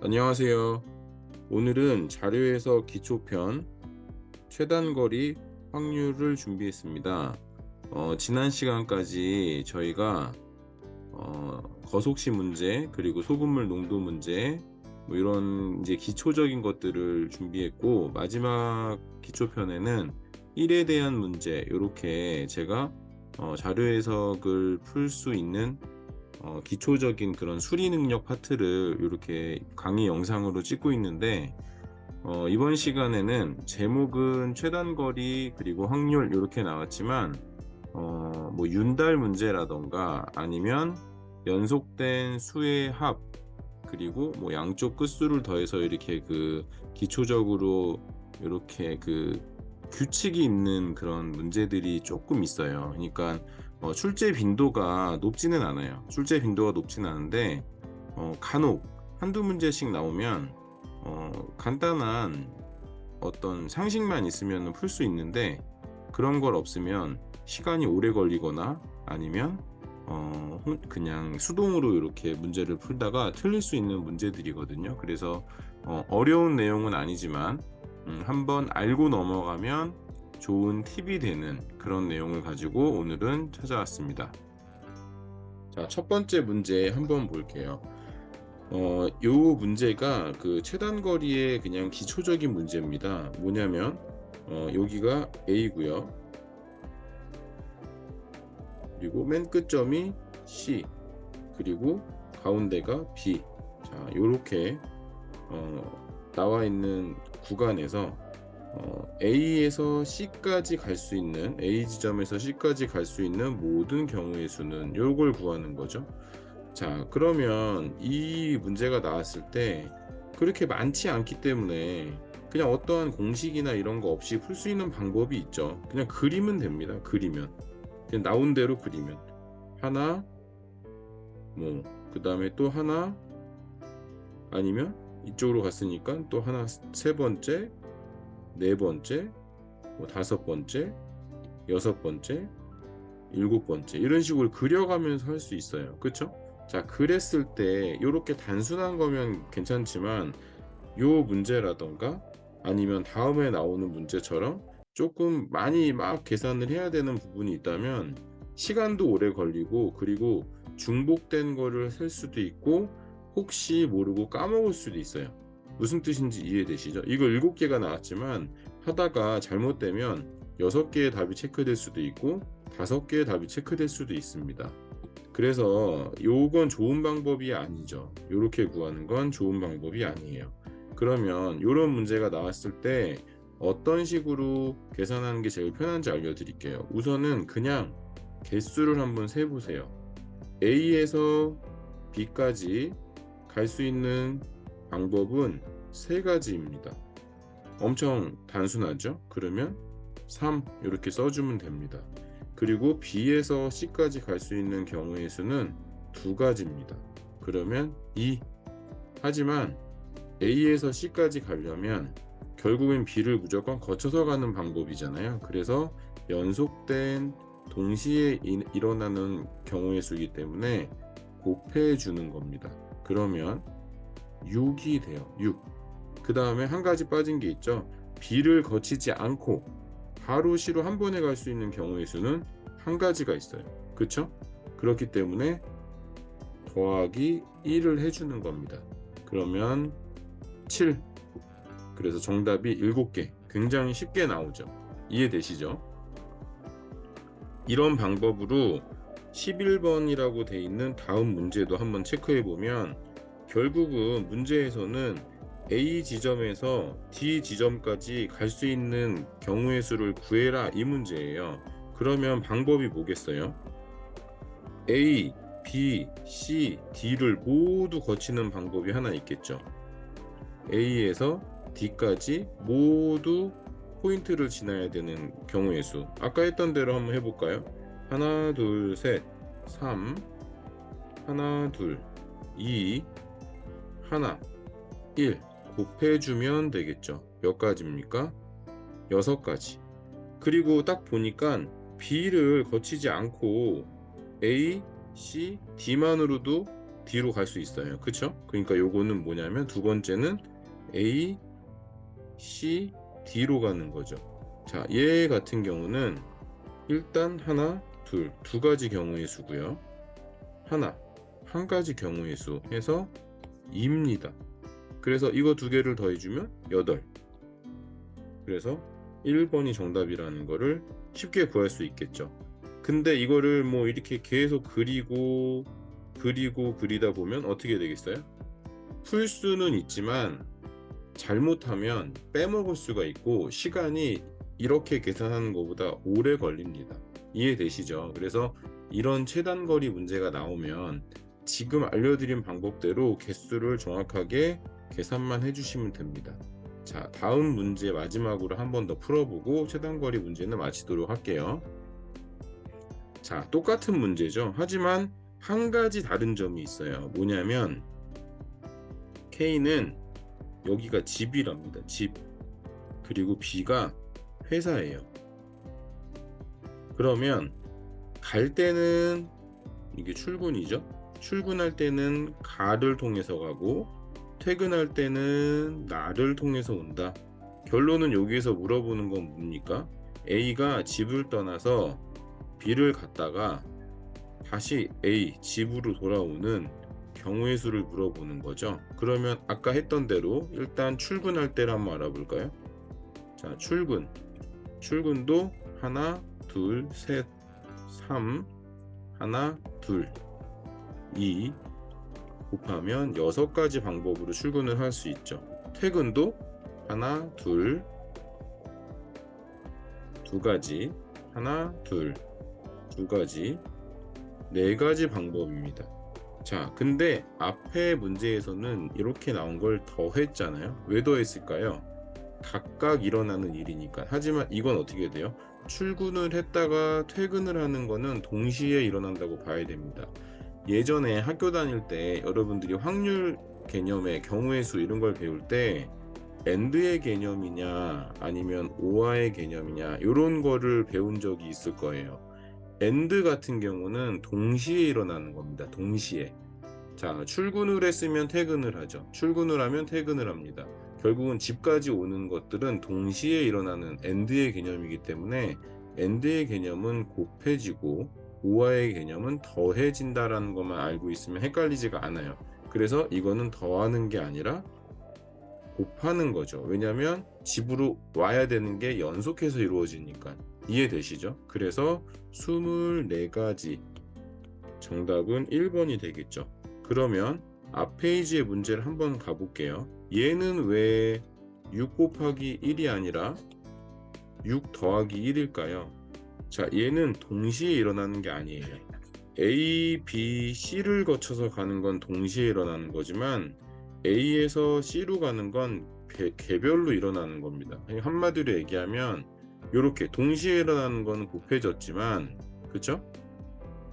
안녕하세요. 오늘은 자료에서 기초편 최단거리 확률을 준비했습니다. 지난 시간까지 저희가 거속시 문제 그리고 소금물 농도 문제 뭐 이런 이제 기초적인 것들을 준비했고, 마지막 기초편에는 1에 대한 문제, 이렇게 제가 자료 해석을 풀 수 있는 기초적인 그런 수리 능력 파트를 이렇게 강의 영상으로 찍고 있는데, 이번 시간에는 제목은 최단거리 그리고 확률 이렇게 나왔지만, 뭐 윤달 문제라던가 아니면 연속된 수의 합, 그리고 뭐 양쪽 끝수를 더해서 이렇게 그 기초적으로 이렇게 그 규칙이 있는 그런 문제들이 조금 있어요. 그러니까 출제 빈도가 높지는 않아요. 출제 빈도가 높지는 않은데 간혹 한두 문제씩 나오면 간단한 어떤 상식만 있으면 풀 수 있는데, 그런 걸 없으면 시간이 오래 걸리거나 아니면 그냥 수동으로 이렇게 문제를 풀다가 틀릴 수 있는 문제들이거든요. 그래서 어려운 내용은 아니지만 한번 알고 넘어가면 좋은 팁이 되는 그런 내용을 가지고 오늘은 찾아왔습니다. 자, 첫 번째 문제 한번 볼게요. 요 문제가 그 최단거리의 그냥 기초적인 문제입니다. 뭐냐면 여기가 A고요. 그리고 맨 끝점이 C, 그리고 가운데가 B. 자, 요렇게 나와 있는 구간에서 A에서 C까지 갈 수 있는, A 지점에서 C까지 갈 수 있는 모든 경우의 수는 요걸 구하는 거죠. 자, 그러면 이 문제가 나왔을 때 그렇게 많지 않기 때문에 그냥 어떠한 공식이나 이런 거 없이 풀 수 있는 방법이 있죠. 그냥 그리면 됩니다. 그리면 그냥 나온 대로 그리면 하나, 뭐 그 다음에 또 하나, 아니면 이쪽으로 갔으니까 또 하나, 세 번째, 네 번째, 뭐 다섯 번째, 여섯 번째, 일곱 번째, 이런 식으로 그려가면서 할 수 있어요. 그쵸? 자, 그랬을 때 이렇게 단순한 거면 괜찮지만 요 문제라던가 아니면 다음에 나오는 문제처럼 조금 많이 막 계산을 해야 되는 부분이 있다면 시간도 오래 걸리고, 그리고 중복된 거를 셀 수도 있고 혹시 모르고 까먹을 수도 있어요. 무슨 뜻인지 이해되시죠? 이거 7개가 나왔지만 하다가 잘못되면 6개의 답이 체크될 수도 있고 5개의 답이 체크될 수도 있습니다. 그래서 요건 좋은 방법이 아니죠. 요렇게 구하는 건 좋은 방법이 아니에요. 그러면 요런 문제가 나왔을 때 어떤 식으로 계산하는 게 제일 편한지 알려드릴게요. 우선은 그냥 개수를 한번 세보세요. A에서 B까지 갈 수 있는 방법은 세 가지입니다. 엄청 단순하죠? 그러면 3 이렇게 써주면 됩니다. 그리고 B에서 C까지 갈 수 있는 경우의 수는 두 가지입니다. 그러면 2. 하지만 A에서 C까지 가려면 결국엔 B를 무조건 거쳐서 가는 방법이잖아요. 그래서 연속된 동시에 일어나는 경우의 수이기 때문에 곱해 주는 겁니다. 그러면 6이 돼요. 6. 그 다음에 한 가지 빠진 게 있죠. B를 거치지 않고 바로 C로 한 번에 갈 수 있는 경우의 수는 한 가지가 있어요. 그쵸? 그렇기 때문에 더하기 1을 해주는 겁니다. 그러면 7. 그래서 정답이 7개. 굉장히 쉽게 나오죠. 이해되시죠? 이런 방법으로 11번이라고 돼 있는 다음 문제도 한번 체크해 보면 결국은 문제에서는 A 지점에서 D 지점까지 갈 수 있는 경우의 수를 구해라, 이 문제예요. 그러면 방법이 뭐겠어요? A, B, C, D를 모두 거치는 방법이 하나 있겠죠. A에서 D까지 모두 포인트를 지나야 되는 경우의 수. 아까 했던 대로 한번 해볼까요? 하나, 둘, 셋, 3, 하나, 둘, 2, 하나, 1 곱해주면 되겠죠. 몇 가지입니까? 6가지. 그리고 딱 보니까 B를 거치지 않고 A, C, D만으로도 D로 갈 수 있어요. 그쵸? 그러니까 요거는 뭐냐면 두 번째는 A, C, D로 가는 거죠. 자, 얘 같은 경우는 일단 하나, 둘, 두 가지 경우의 수고요. 하나, 한 가지 경우의 수 해서 2입니다. 그래서 이거 두 개를 더해주면 8. 그래서 1번이 정답이라는 거를 쉽게 구할 수 있겠죠. 근데 이거를 뭐 이렇게 계속 그리다 보면 어떻게 되겠어요? 풀 수는 있지만 잘못하면 빼먹을 수가 있고 시간이 이렇게 계산하는 것보다 오래 걸립니다. 이해되시죠? 그래서 이런 최단거리 문제가 나오면 지금 알려드린 방법대로 개수를 정확하게 계산만 해주시면 됩니다. 자, 다음 문제 마지막으로 한 번 더 풀어보고 최단거리 문제는 마치도록 할게요. 자, 똑같은 문제죠. 하지만 한 가지 다른 점이 있어요. 뭐냐면 K는 여기가 집이랍니다. 집. 그리고 B가 회사예요. 그러면 갈 때는 이게 출근이죠. 출근할 때는 가를 통해서 가고 퇴근할 때는 나를 통해서 온다. 결론은 여기에서 물어보는 건 뭡니까? A가 집을 떠나서 B를 갔다가 다시 A 집으로 돌아오는 경우의 수를 물어보는 거죠. 그러면 아까 했던 대로 일단 출근할 때를 한번 알아볼까요? 자, 출근도 하나, 둘, 셋, 3, 하나, 둘, 2 곱하면 6가지 방법으로 출근을 할 수 있죠. 퇴근도 하나, 둘, 두 가지, 하나, 둘, 두 가지, 4가지 방법입니다. 자, 근데 앞에 문제에서는 이렇게 나온 걸 더했잖아요. 왜 더했을까요? 각각 일어나는 일이니까. 하지만 이건 어떻게 돼요? 출근을 했다가 퇴근을 하는 거는 동시에 일어난다고 봐야 됩니다. 예전에 학교 다닐 때 여러분들이 확률 개념의 경우의 수 이런 걸 배울 때 AND의 개념이냐 아니면 OR의 개념이냐 이런 거를 배운 적이 있을 거예요. AND 같은 경우는 동시에 일어나는 겁니다. 동시에. 자, 출근을 했으면 퇴근을 하죠. 출근을 하면 퇴근을 합니다. 결국은 집까지 오는 것들은 동시에 일어나는 AND의 개념이기 때문에 AND의 개념은 곱해지고 OR의 개념은 더해진다라는 것만 알고 있으면 헷갈리지가 않아요. 그래서 이거는 더하는 게 아니라 곱하는 거죠. 왜냐하면 집으로 와야 되는 게 연속해서 이루어지니까. 이해되시죠? 그래서 24가지 정답은 1번이 되겠죠. 그러면 앞 페이지의 문제를 한번 가볼게요. 얘는 왜 6 곱하기 1이 아니라 6 더하기 1일까요? 자, 얘는 동시에 일어나는 게 아니에요. A, B, C를 거쳐서 가는 건 동시에 일어나는 거지만 A에서 C로 가는 건 개별로 일어나는 겁니다. 한마디로 얘기하면 이렇게 동시에 일어나는 건 곱해졌지만, 그쵸?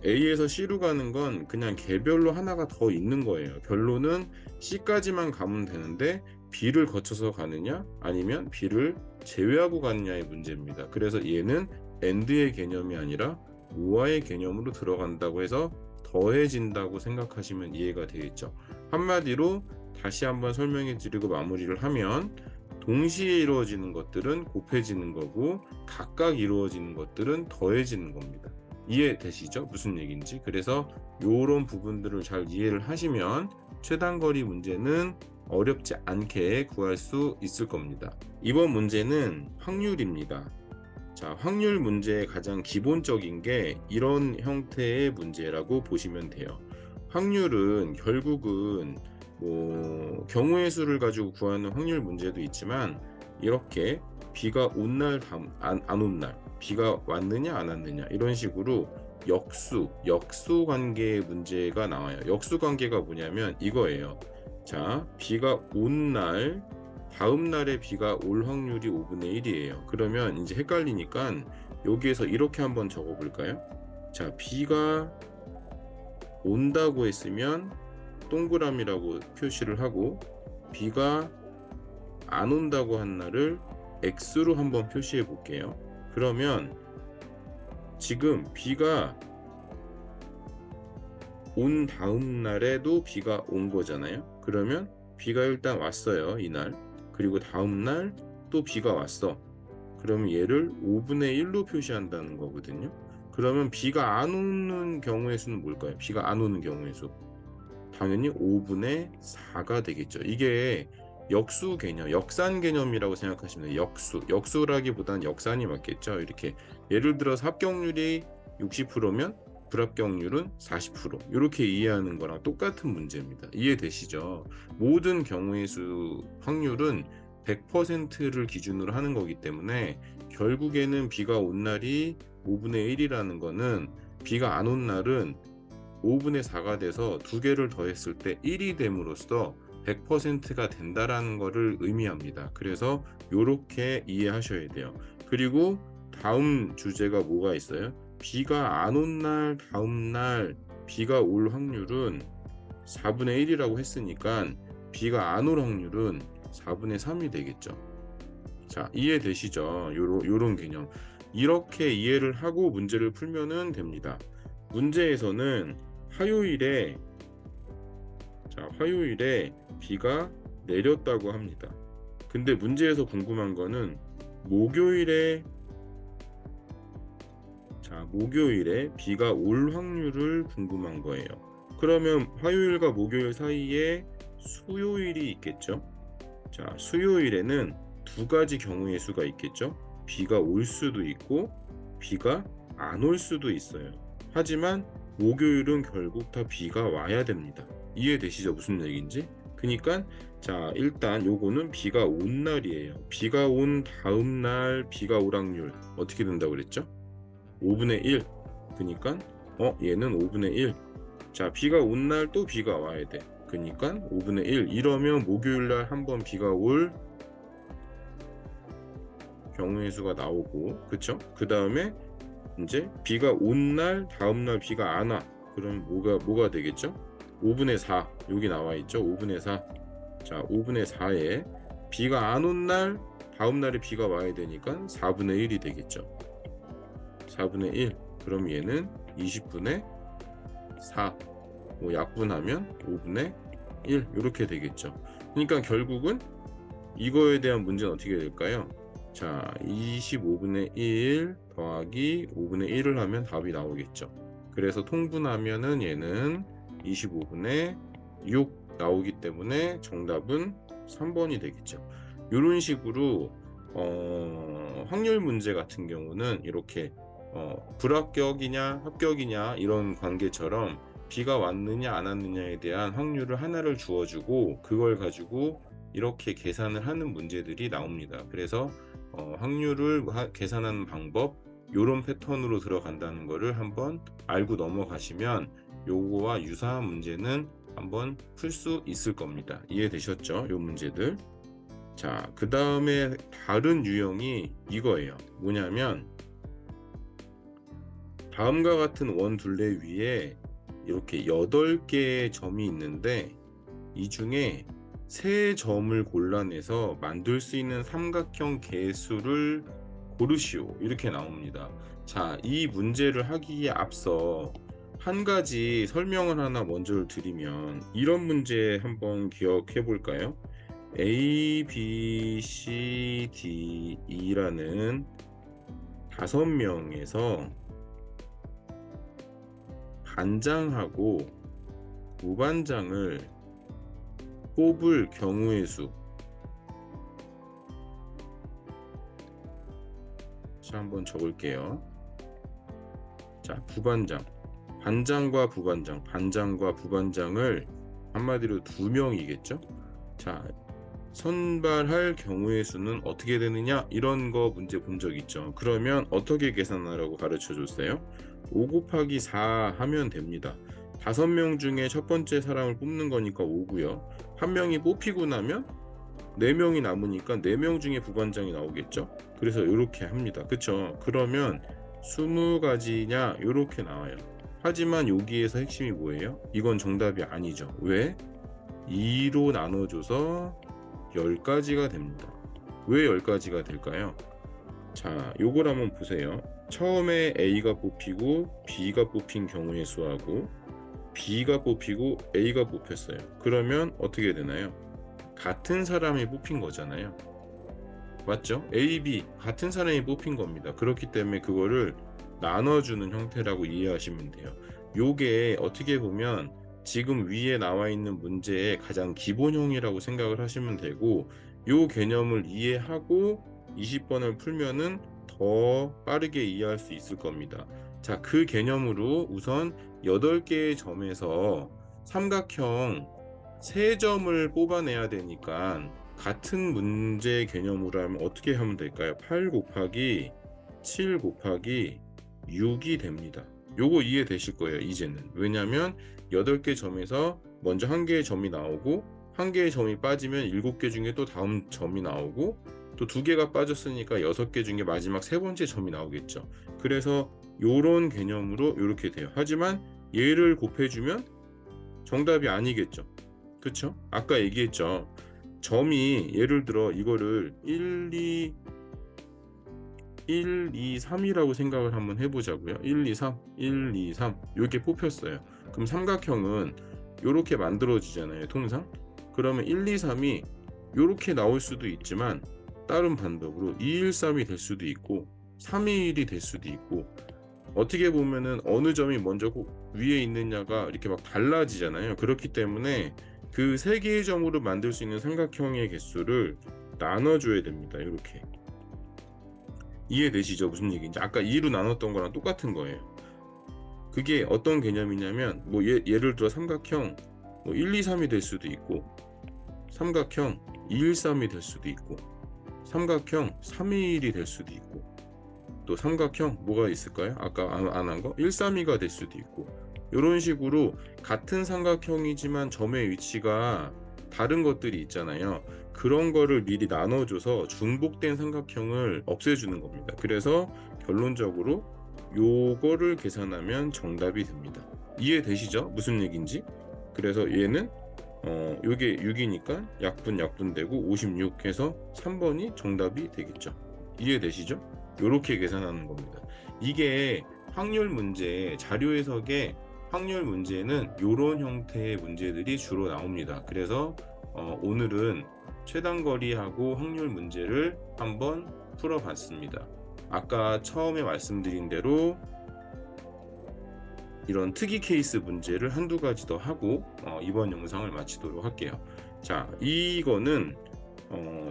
A에서 C로 가는 건 그냥 개별로 하나가 더 있는 거예요. 결론은 C까지만 가면 되는데 B를 거쳐서 가느냐 아니면 B를 제외하고 가느냐의 문제입니다. 그래서 얘는 AND의 개념이 아니라 OR의 개념으로 들어간다고 해서 더해진다고 생각하시면 이해가 되겠죠. 한마디로 다시 한번 설명해 드리고 마무리를 하면 동시에 이루어지는 것들은 곱해지는 거고 각각 이루어지는 것들은 더해지는 겁니다. 이해되시죠? 무슨 얘기인지. 그래서 이런 부분들을 잘 이해를 하시면 최단거리 문제는 어렵지 않게 구할 수 있을 겁니다. 이번 문제는 확률입니다. 자, 확률 문제의 가장 기본적인 게 이런 형태의 문제라고 보시면 돼요. 확률은 결국은 뭐 경우의 수를 가지고 구하는 확률 문제도 있지만 이렇게 비가 온 날, 안 온 날, 비가 왔느냐 안 왔느냐 이런 식으로 역수 관계의 문제가 나와요. 역수 관계가 뭐냐면 이거예요. 자, 비가 온 날 다음 날에 비가 올 확률이 5분의 1이에요. 그러면 이제 헷갈리니까 여기에서 이렇게 한번 적어 볼까요? 자, 비가 온다고 했으면 동그라미라고 표시를 하고 비가 안 온다고 한 날을 X로 한번 표시해 볼게요. 그러면 지금 비가 온 다음 날에도 비가 온 거잖아요. 그러면 비가 일단 왔어요, 이날. 그리고 다음 날 또 비가 왔어. 그러면 얘를 5분의 1로 표시한다는 거거든요. 그러면 비가 안 오는 경우의 수는 뭘까요? 비가 안 오는 경우의 수. 당연히 5분의 4가 되겠죠. 이게 역수 개념, 역산 개념이라고 생각하시면 돼요. 역수라기보다는 역산이 맞겠죠. 이렇게 예를 들어서 합격률이 60%면 불합격률은 40%. 이렇게 이해하는 거랑 똑같은 문제입니다. 이해되시죠? 모든 경우의 수 확률은 100%를 기준으로 하는 거기 때문에 결국에는 비가 온 날이 5분의 1이라는 거는 비가 안 온 날은 5분의 4가 돼서 두 개를 더했을 때 1이 됨으로써 100%가 된다라는 것을 의미합니다. 그래서 이렇게 이해하셔야 돼요. 그리고 다음 주제가 뭐가 있어요? 비가 안 온 날 다음 날 비가 올 확률은 4분의 1이라고 했으니까 비가 안 올 확률은 4분의 3이 되겠죠. 자, 이해되시죠? 요런 개념. 이렇게 이해를 하고 문제를 풀면은 됩니다. 문제에서는 화요일에 비가 내렸다고 합니다. 근데 문제에서 궁금한 거는 목요일에 비가 올 확률을 궁금한 거예요. 그러면 화요일과 목요일 사이에 수요일이 있겠죠? 자, 수요일에는 두 가지 경우의 수가 있겠죠? 비가 올 수도 있고 비가 안 올 수도 있어요. 하지만 목요일은 결국 다 비가 와야 됩니다. 이해되시죠? 무슨 얘기인지? 그러니까 자, 일단 요거는 비가 온 날이에요. 비가 온 다음 날 비가 올 확률 어떻게 된다고 그랬죠? 5분의 1. 그러니까 얘는 5분의 1. 자, 비가 온 날 또 비가 와야 돼. 그러니까 5분의 1. 이러면 목요일 날 한번 비가 올 경우의 수가 나오고, 그쵸? 그 다음에 이제 비가 온 날 다음 날 비가 안 와. 그럼 뭐가 되겠죠? 5분의 4. 여기 나와 있죠? 5분의 4. 자, 5분의 4에 비가 안 온 날 다음 날에 비가 와야 되니까 4분의 1이 되겠죠. 4분의 1. 그럼 얘는 20분의 4. 약분하면 5분의 1 이렇게 되겠죠. 그러니까 결국은 이거에 대한 문제는 어떻게 될까요? 자, 25분의 1 더하기 5분의 1을 하면 답이 나오겠죠. 그래서 통분하면은 얘는 25분의 6 나오기 때문에 정답은 3번이 되겠죠. 이런 식으로 확률 문제 같은 경우는 이렇게 불합격이냐 합격이냐 이런 관계처럼 비가 왔느냐 안 왔느냐에 대한 확률을 하나를 주어주고 그걸 가지고 이렇게 계산을 하는 문제들이 나옵니다. 그래서 확률을 계산하는 방법 요런 패턴으로 들어간다는 거를 한번 알고 넘어가시면 요거와 유사한 문제는 한번 풀 수 있을 겁니다. 이해되셨죠? 요 문제들. 자, 그 다음에 다른 유형이 이거예요. 뭐냐면 다음과 같은 원 둘레 위에 이렇게 8개의 점이 있는데 이 중에 3점을 골라내서 만들 수 있는 삼각형 개수를 고르시오. 이렇게 나옵니다. 자, 이 문제를 하기에 앞서 한 가지 설명을 하나 먼저 드리면 이런 문제 한번 기억해 볼까요? A, B, C, D, E라는 5명에서 반장하고 부반장을 뽑을 경우의 수. 자, 한번 적을게요. 자, 부반장. 반장과 부반장, 반장과 부반장을 한마디로 2명이겠죠? 자, 선발할 경우의 수는 어떻게 되느냐? 이런 거 문제 본 적 있죠? 그러면 어떻게 계산하라고 가르쳐 줬어요? 5 곱하기 4 하면 됩니다. 5명 중에 첫 번째 사람을 뽑는 거니까 5고요. 한 명이 뽑히고 나면 4명이 남으니까 4명 중에 부반장이 나오겠죠? 그래서 이렇게 합니다. 그쵸? 그러면 20가지냐? 이렇게 나와요. 하지만 여기에서 핵심이 뭐예요? 이건 정답이 아니죠. 왜? 2로 나눠줘서 10가지가 됩니다. 왜 10가지가 될까요? 자, 요걸 한번 보세요. 처음에 A가 뽑히고 B가 뽑힌 경우의 수하고 B가 뽑히고 A가 뽑혔어요. 그러면 어떻게 되나요? 같은 사람이 뽑힌 거잖아요. 맞죠? A, B 같은 사람이 뽑힌 겁니다. 그렇기 때문에 그거를 나눠주는 형태라고 이해하시면 돼요. 요게 어떻게 보면 지금 위에 나와 있는 문제의 가장 기본형이라고 생각을 하시면 되고, 요 개념을 이해하고 20번을 풀면은 더 빠르게 이해할 수 있을 겁니다. 자, 그 개념으로 우선 8개의 점에서 삼각형 3점을 뽑아내야 되니까 같은 문제 개념으로 하면 어떻게 하면 될까요? 8 곱하기 7 곱하기 6이 됩니다. 요거 이해되실 거예요, 이제는. 왜냐면 8개 점에서 먼저 1개의 점이 나오고 1개의 점이 빠지면 7개 중에 또 다음 점이 나오고 또 2개가 빠졌으니까 6개 중에 마지막 3번째 점이 나오겠죠. 그래서 요런 개념으로 이렇게 돼요. 하지만 얘를 곱해주면 정답이 아니겠죠. 그쵸? 아까 얘기했죠. 점이 예를 들어 이거를 1, 2, 3이라고 생각을 한번 해보자고요. 1, 2, 3, 1, 2, 3 이렇게 뽑혔어요. 그럼 삼각형은 이렇게 만들어지잖아요, 통상. 그러면 1, 2, 3이 이렇게 나올 수도 있지만 다른 방법으로 2, 1, 3이 될 수도 있고 3, 2, 1이 될 수도 있고, 어떻게 보면은 어느 점이 먼저 위에 있느냐가 이렇게 막 달라지잖아요. 그렇기 때문에 그 3개의 점으로 만들 수 있는 삼각형의 개수를 나눠줘야 됩니다. 이렇게. 이해되시죠? 무슨 얘기인지. 아까 2로 나눴던 거랑 똑같은 거예요. 그게 어떤 개념이냐면 뭐 예를 들어 삼각형 뭐 1, 2, 3이 될 수도 있고, 삼각형 2, 1, 3이 될 수도 있고, 삼각형 3, 2, 1이 될 수도 있고, 또 삼각형 뭐가 있을까요? 아까 안 한 거 1, 3, 2가 될 수도 있고, 이런 식으로 같은 삼각형이지만 점의 위치가 다른 것들이 있잖아요. 그런 거를 미리 나눠줘서 중복된 삼각형을 없애주는 겁니다. 그래서 결론적으로 요거를 계산하면 정답이 됩니다. 이해되시죠? 무슨 얘기인지? 그래서 얘는 요게 6이니까 약분되고 56 해서 3번이 정답이 되겠죠. 이해되시죠? 요렇게 계산하는 겁니다. 이게 확률 문제, 자료 해석의 확률 문제는 요런 형태의 문제들이 주로 나옵니다. 그래서 오늘은 최단거리하고 확률 문제를 한번 풀어봤습니다. 아까 처음에 말씀드린 대로 이런 특이 케이스 문제를 한두 가지 더 하고 이번 영상을 마치도록 할게요. 자, 이거는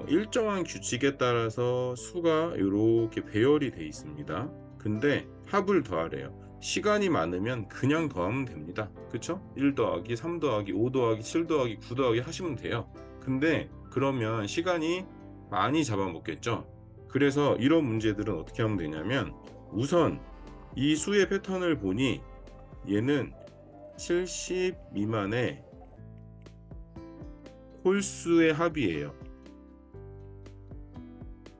일정한 규칙에 따라서 수가 이렇게 배열이 돼 있습니다. 근데 합을 더하래요. 시간이 많으면 그냥 더하면 됩니다. 그쵸? 1 더하기 3 더하기 5 더하기 7 더하기 9 더하기 하시면 돼요. 근데 그러면 시간이 많이 잡아먹겠죠. 그래서 이런 문제들은 어떻게 하면 되냐면, 우선 이 수의 패턴을 보니 얘는 70 미만의 홀수의 합이에요.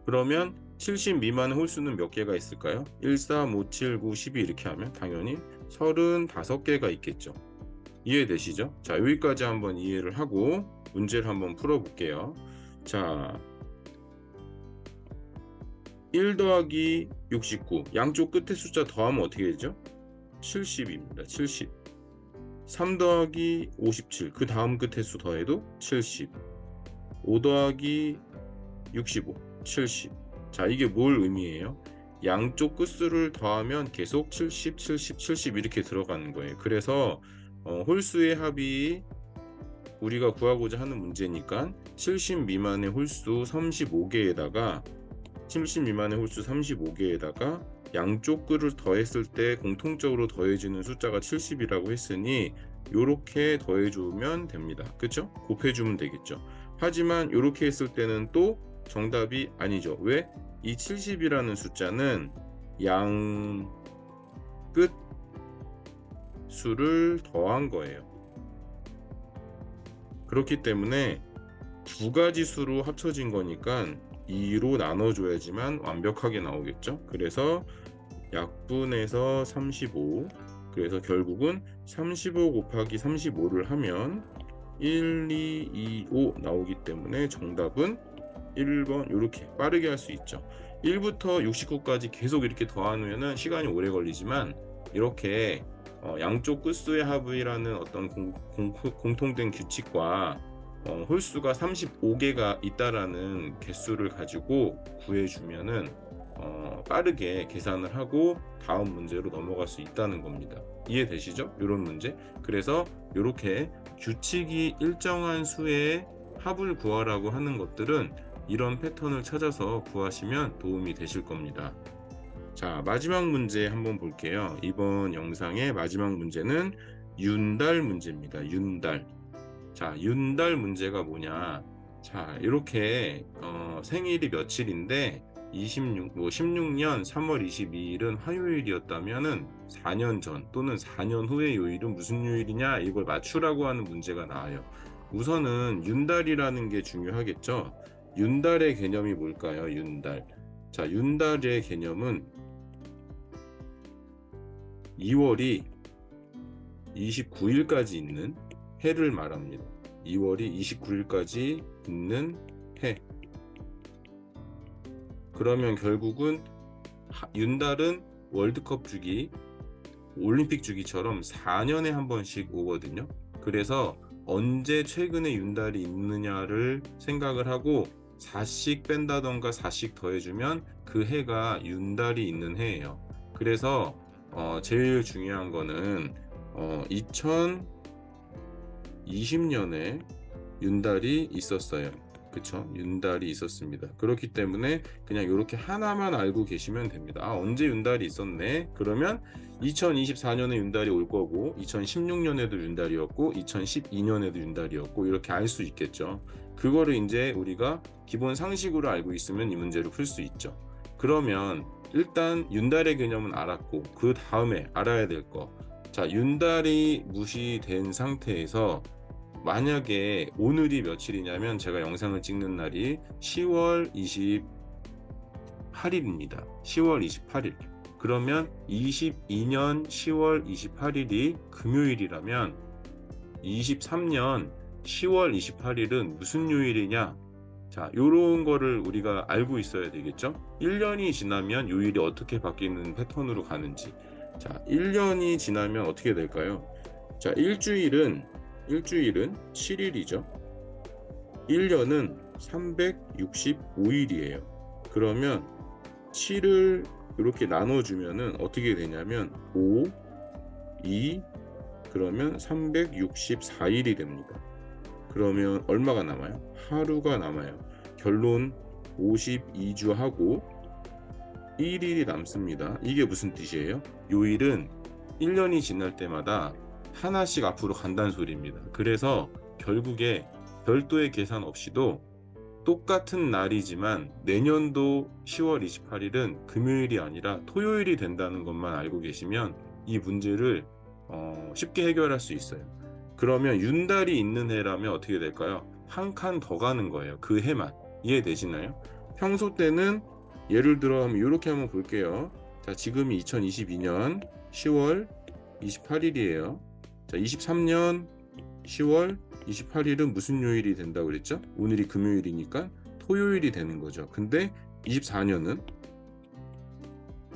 그러면 70 미만의 홀수는 몇 개가 있을까요? 1, 3, 5, 7, 9, 12 이렇게 하면 당연히 35개가 있겠죠. 이해되시죠? 자, 여기까지 한번 이해를 하고 문제를 한번 풀어볼게요. 자, 1 더하기 69, 양쪽 끝에 숫자 더하면 어떻게 되죠? 70입니다. 70. 3 더하기 57, 그 다음 끝에 수 더해도 70. 5 더하기 65, 70. 자, 이게 뭘 의미해요? 양쪽 끝수를 더하면 계속 70, 70, 70 이렇게 들어가는 거예요. 그래서 홀수의 합이 우리가 구하고자 하는 문제니까 70 미만의 홀수 35개에다가 70 미만의 홀수 35개에다가 양쪽 끝을 더했을 때 공통적으로 더해지는 숫자가 70이라고 했으니 요렇게 더해주면 됩니다. 그쵸? 곱해주면 되겠죠. 하지만 요렇게 했을 때는 또 정답이 아니죠. 왜? 이 70이라는 숫자는 양 끝 수를 더한 거예요. 그렇기 때문에 두 가지 수로 합쳐진 거니까 2로 나눠줘야지만 완벽하게 나오겠죠. 그래서 약분해서 35, 그래서 결국은 35 곱하기 35를 하면 1, 2, 2, 5 나오기 때문에 정답은 1번. 이렇게 빠르게 할 수 있죠. 1부터 69까지 계속 이렇게 더하면 시간이 오래 걸리지만 이렇게 양쪽 끝수의 합이라는 어떤 공통된 규칙과 홀수가 35개가 있다라는 개수를 가지고 구해주면은 빠르게 계산을 하고 다음 문제로 넘어갈 수 있다는 겁니다. 이해되시죠? 이런 문제. 그래서 이렇게 규칙이 일정한 수의 합을 구하라고 하는 것들은 이런 패턴을 찾아서 구하시면 도움이 되실 겁니다. 자, 마지막 문제 한번 볼게요. 이번 영상의 마지막 문제는 윤달 문제입니다. 윤달. 자, 윤달 문제가 뭐냐? 자, 이렇게 생일이 며칠인데 16년 3월 22일은 화요일이었다면은 4년 전 또는 4년 후의 요일은 무슨 요일이냐? 이걸 맞추라고 하는 문제가 나와요. 우선은 윤달이라는 게 중요하겠죠? 윤달의 개념이 뭘까요? 윤달. 자, 윤달의 개념은 2월이 29일까지 있는 해를 말합니다. 2월이 29일까지 있는 해. 그러면 결국은 윤달은 월드컵 주기, 올림픽 주기처럼 4년에 한 번씩 오거든요. 그래서 언제 최근에 윤달이 있느냐를 생각을 하고 4씩 뺀다던가 4씩 더해주면 그 해가 윤달이 있는 해예요. 그래서 제일 중요한 거는 2020년에 윤달이 있었어요. 그쵸? 윤달이 있었습니다. 그렇기 때문에 그냥 이렇게 하나만 알고 계시면 됩니다. 아, 언제 윤달이 있었네? 그러면 2024년에 윤달이 올 거고 2016년에도 윤달이었고 2012년에도 윤달이었고 이렇게 알 수 있겠죠. 그거를 이제 우리가 기본 상식으로 알고 있으면 이 문제를 풀 수 있죠. 그러면 일단 윤달의 개념은 알았고 그 다음에 알아야 될 거. 자, 윤달이 무시된 상태에서 만약에 오늘이 며칠이냐면 제가 영상을 찍는 날이 10월 28일입니다. 10월 28일. 그러면 22년 10월 28일이 금요일이라면 23년 10월 28일은 무슨 요일이냐? 자, 요런 거를 우리가 알고 있어야 되겠죠? 1년이 지나면 요일이 어떻게 바뀌는 패턴으로 가는지. 자, 1년이 지나면 어떻게 될까요? 자, 일주일은 7일이죠. 1년은 365일이에요. 그러면 7을 이렇게 나눠주면은 어떻게 되냐면 5, 2, 그러면 364일이 됩니다. 그러면 얼마가 남아요? 하루가 남아요. 결론 52주 하고 1일이 남습니다. 이게 무슨 뜻이에요? 요일은 1년이 지날 때마다 하나씩 앞으로 간다는 소리입니다. 그래서 결국에 별도의 계산 없이도 똑같은 날이지만 내년도 10월 28일은 금요일이 아니라 토요일이 된다는 것만 알고 계시면 이 문제를 쉽게 해결할 수 있어요. 그러면 윤달이 있는 해라면 어떻게 될까요? 한 칸 더 가는 거예요. 그 해만. 이해되시나요? 평소 때는 예를 들어 이렇게 한번 볼게요. 자, 지금이 2022년 10월 28일이에요. 자, 23년 10월 28일은 무슨 요일이 된다고 그랬죠? 오늘이 금요일이니까 토요일이 되는 거죠. 근데 24년은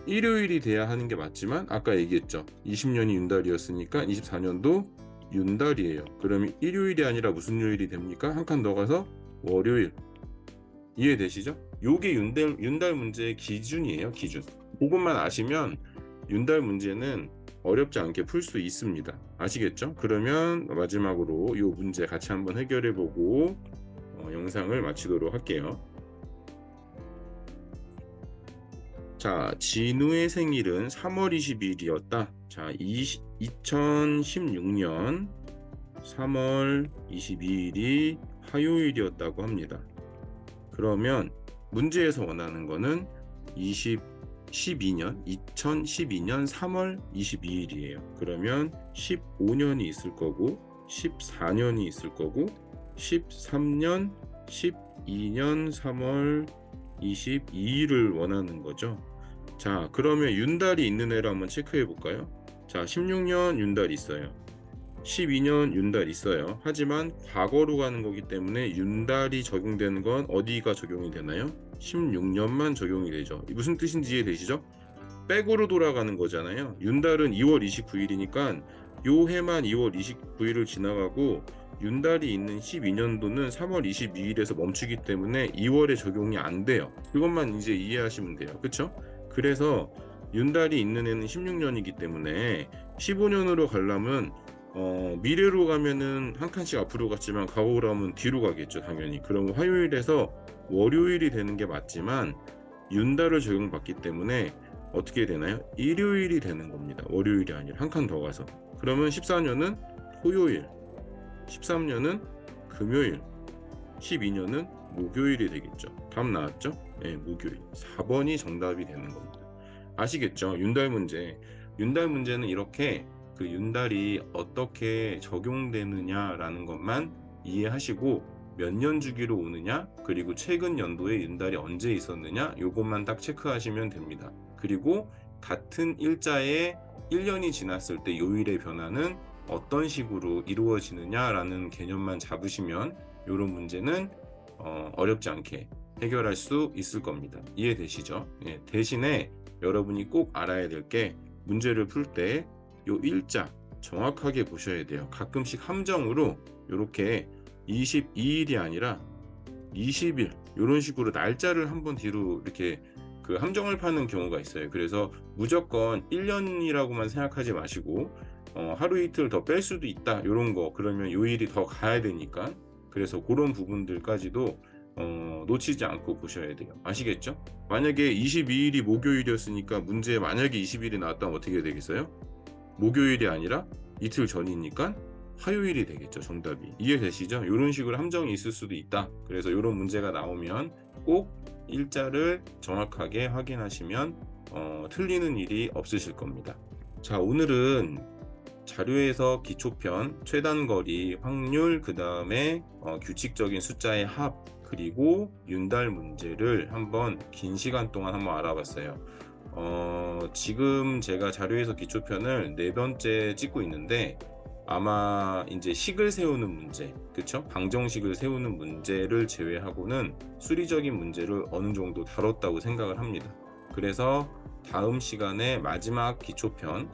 일요일이 돼야 하는 게 맞지만 아까 얘기했죠. 20년이 윤달이었으니까 24년도 윤달이에요. 그러면 일요일이 아니라 무슨 요일이 됩니까? 한 칸 더 가서 월요일. 이해되시죠? 요게 윤달 문제의 기준이에요. 기준. 그것만 아시면 윤달 문제는 어렵지 않게 풀 수 있습니다. 아시겠죠? 그러면 마지막으로 이 문제 같이 한번 해결해 보고 영상을 마치도록 할게요. 자, 진우의 생일은 3월 22일이었다. 자, 2016년 3월 22일이 화요일이었다고 합니다. 그러면 문제에서 원하는 거는 2012년 3월 22일이에요. 그러면 15년이 있을 거고 14년이 있을 거고 13년 12년 3월 22일을 원하는 거죠. 자, 그러면 윤달이 있는 해를 한번 체크해 볼까요? 자, 16년 윤달 있어요. 12년 윤달 있어요. 하지만 과거로 가는 거기 때문에 윤달이 적용되는 건 어디가 적용이 되나요? 16년만 적용이 되죠. 무슨 뜻인지 이해되시죠? 백으로 돌아가는 거잖아요. 윤달은 2월 29일이니까 요 해만 2월 29일을 지나가고 윤달이 있는 12년도는 3월 22일에서 멈추기 때문에 2월에 적용이 안 돼요. 그것만 이제 이해하시면 돼요. 그쵸? 그래서 윤달이 있는 해는 16년이기 때문에 15년으로 가려면 미래로 가면은 한 칸씩 앞으로 갔지만 가오라면 뒤로 가겠죠, 당연히. 그럼 화요일에서 월요일이 되는 게 맞지만 윤달을 적용받기 때문에 어떻게 되나요? 일요일이 되는 겁니다. 월요일이 아니라 한 칸 더 가서. 그러면 14년은 토요일, 13년은 금요일, 12년은 목요일이 되겠죠. 답 나왔죠? 네, 목요일. 4번이 정답이 되는 겁니다. 아시겠죠? 윤달 문제. 윤달 문제는 이렇게 그 윤달이 어떻게 적용되느냐라는 것만 이해하시고 몇 년 주기로 오느냐, 그리고 최근 연도에 윤달이 언제 있었느냐, 요것만 딱 체크하시면 됩니다. 그리고 같은 일자에 1년이 지났을 때 요일의 변화는 어떤 식으로 이루어지느냐라는 개념만 잡으시면 이런 문제는 어렵지 않게 해결할 수 있을 겁니다. 이해되시죠? 예, 대신에 여러분이 꼭 알아야 될 게 문제를 풀 때 요 일자 정확하게 보셔야 돼요. 가끔씩 함정으로 이렇게 22일이 아니라 20일 이런 식으로 날짜를 한번 뒤로 이렇게 그 함정을 파는 경우가 있어요. 그래서 무조건 1년이라고만 생각하지 마시고 하루 이틀 더 뺄 수도 있다 이런 거, 그러면 요일이 더 가야 되니까, 그래서 그런 부분들까지도 놓치지 않고 보셔야 돼요. 아시겠죠? 만약에 22일이 목요일이었으니까 문제에 만약에 20일이 나왔다면 어떻게 되겠어요? 목요일이 아니라 이틀 전이니까 화요일이 되겠죠, 정답이. 이해되시죠? 이런 식으로 함정이 있을 수도 있다. 그래서 이런 문제가 나오면 꼭 일자를 정확하게 확인하시면 틀리는 일이 없으실 겁니다. 자, 오늘은 자료에서 기초편, 최단거리, 확률, 그 다음에 규칙적인 숫자의 합, 그리고 윤달 문제를 한번 긴 시간 동안 한번 알아봤어요. 지금 제가 자료에서 기초편을 4번째 찍고 있는데 아마 이제 식을 세우는 문제, 그쵸? 방정식을 세우는 문제를 제외하고는 수리적인 문제를 어느 정도 다뤘다고 생각을 합니다. 그래서 다음 시간에 마지막 기초편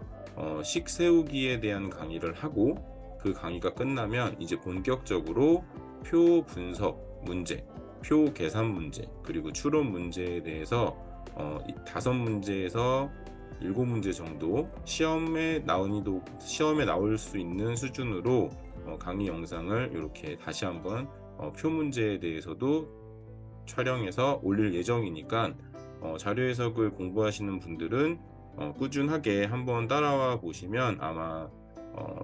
식 세우기에 대한 강의를 하고, 그 강의가 끝나면 이제 본격적으로 표 분석 문제, 표 계산 문제, 그리고 추론 문제에 대해서 5문제에서 7문제 정도 시험에 나올 수 있는 수준으로 강의 영상을 이렇게 다시 한번 표 문제에 대해서도 촬영해서 올릴 예정이니까 자료 해석을 공부하시는 분들은 꾸준하게 한번 따라와 보시면 아마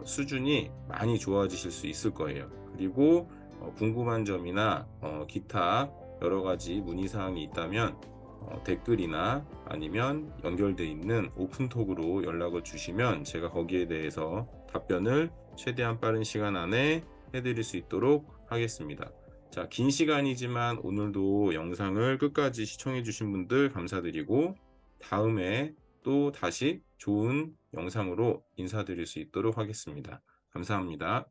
수준이 많이 좋아지실 수 있을 거예요. 그리고 궁금한 점이나 기타 여러 가지 문의사항이 있다면 댓글이나 아니면 연결되어 있는 오픈톡으로 연락을 주시면 제가 거기에 대해서 답변을 최대한 빠른 시간 안에 해드릴 수 있도록 하겠습니다. 자, 긴 시간이지만 오늘도 영상을 끝까지 시청해 주신 분들 감사드리고, 다음에 또 다시 좋은 영상으로 인사드릴 수 있도록 하겠습니다. 감사합니다.